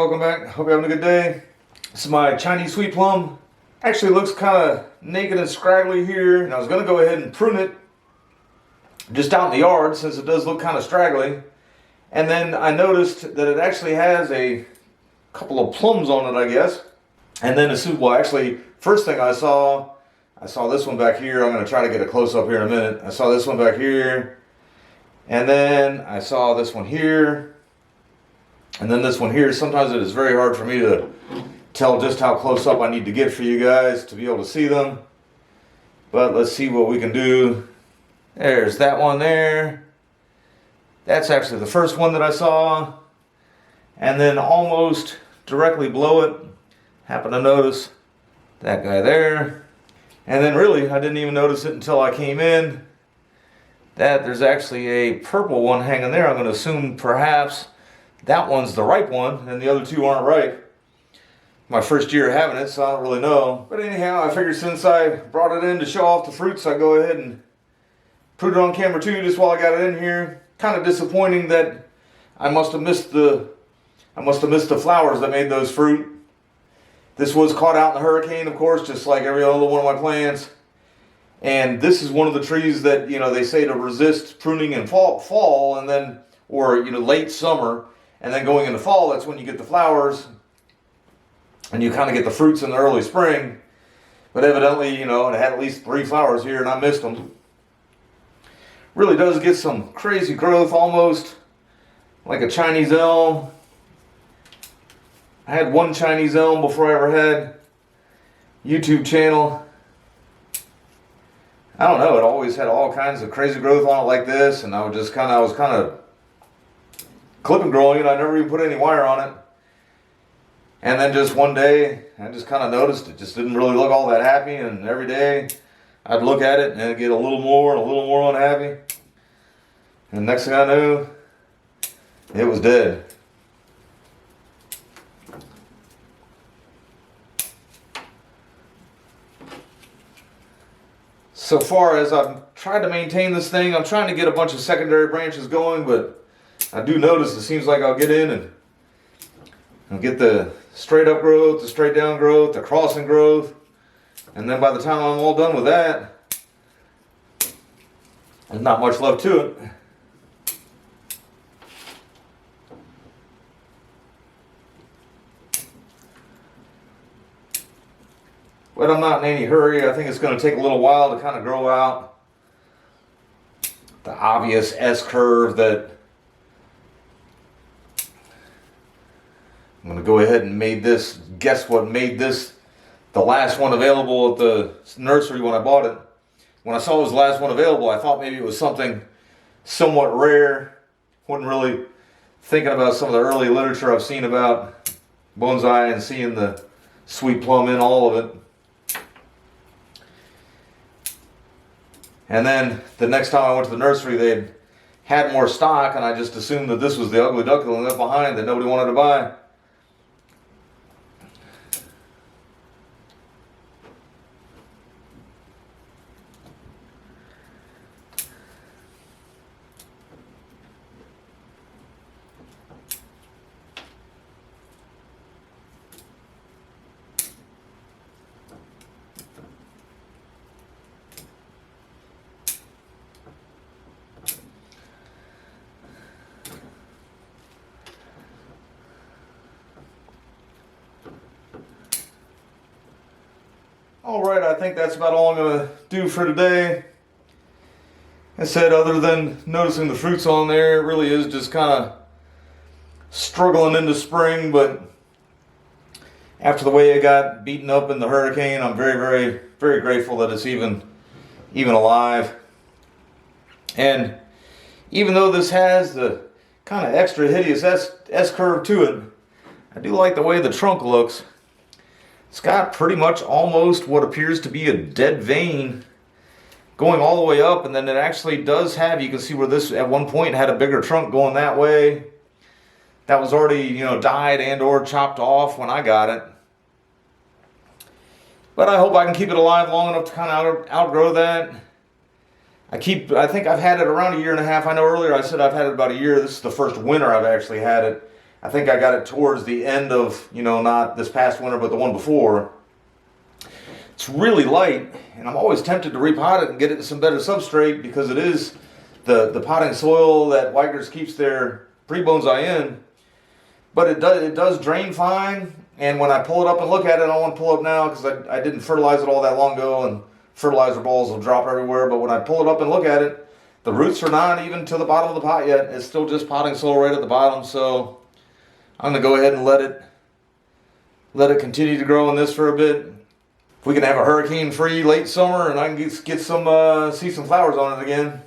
welcome back. Hope you're having a good day. This is my Chinese Sweet Plum. Actually looks kind of naked and scraggly here. And I was going to go ahead and prune it just out in the yard since it does look kind of straggly. And then I noticed that it actually has a couple of plums on it, I guess. And then first thing I saw this one back here. I'm going to try to get a close up here in a minute. I saw this one back here. And then I saw this one here. And then this one here. Sometimes it is very hard for me to tell just how close up I need to get for you guys to be able to see them. But let's see what we can do. There's that one there. That's actually the first one that I saw. And then almost directly below it, happened to notice that guy there. And then really, I didn't even notice it until I came in, that there's actually a purple one hanging there. I'm going to assume perhaps that one's the ripe one and the other two aren't ripe. My first year having it, so I don't really know. But anyhow, I figured since I brought it in to show off the fruits, I'd go ahead and put it on camera too, just while I got it in here. Kind of disappointing that I must have missed the flowers that made those fruit. This was caught out in the hurricane, of course, just like every other one of my plants. And this is one of the trees that, they say to resist pruning in fall and then, or, late summer. And then going into fall, that's when you get the flowers. And you kind of get the fruits in the early spring. But evidently, it had at least 3 flowers here and I missed them. Really does get some crazy growth, almost like a Chinese elm. I had one Chinese elm before I ever had YouTube channel. I don't know, it always had all kinds of crazy growth on it like this, and I was kind of clip and growing it. I never even put any wire on it. And then just one day, I just kind of noticed it just didn't really look all that happy, and every day I'd look at it and it'd get a little more unhappy. And next thing I knew, it was dead. So far as I've tried to maintain this thing, I'm trying to get a bunch of secondary branches going, but I do notice it seems like I'll get in and I'll get the straight up growth, the straight down growth, the crossing growth, and then by the time I'm all done with that, there's not much left to it. But I'm not in any hurry. I think it's going to take a little while to kind of grow out the obvious S-curve that I'm going to go ahead and guess what made this the last one available at the nursery when I bought it. When I saw it was the last one available, I thought maybe it was something somewhat rare. Wasn't really thinking about some of the early literature I've seen about bonsai and seeing the sweet plum in all of it. And then the next time I went to the nursery, they had more stock, and I just assumed that this was the ugly duckling left behind that nobody wanted to buy. Alright, I think that's about all I'm going to do for today. I said, other than noticing the fruits on there, it really is just kind of struggling into spring, but after the way it got beaten up in the hurricane, I'm very, very, very grateful that it's even alive. And even though this has the kind of extra hideous S-curve to it, I do like the way the trunk looks. It's got pretty much almost what appears to be a dead vein going all the way up, and then it actually does have, you can see where this at one point had a bigger trunk going that way. That was already, died and or chopped off when I got it. But I hope I can keep it alive long enough to kind of outgrow that. I think I've had it around 1.5 years. I know earlier I said I've had it about a year. This is the first winter I've actually had it. I think I got it towards the end of, not this past winter, but the one before. It's really light, and I'm always tempted to repot it and get it to some better substrate because it is the potting soil that Whitegers keeps their pre-bonsai in. But it does drain fine, and when I pull it up and look at it, I don't want to pull it up now because I didn't fertilize it all that long ago, and fertilizer balls will drop everywhere. But when I pull it up and look at it, the roots are not even to the bottom of the pot yet. It's still just potting soil right at the bottom. So I'm going to go ahead and let it continue to grow in this for a bit. If we can have a hurricane-free late summer and I can get some see some flowers on it again,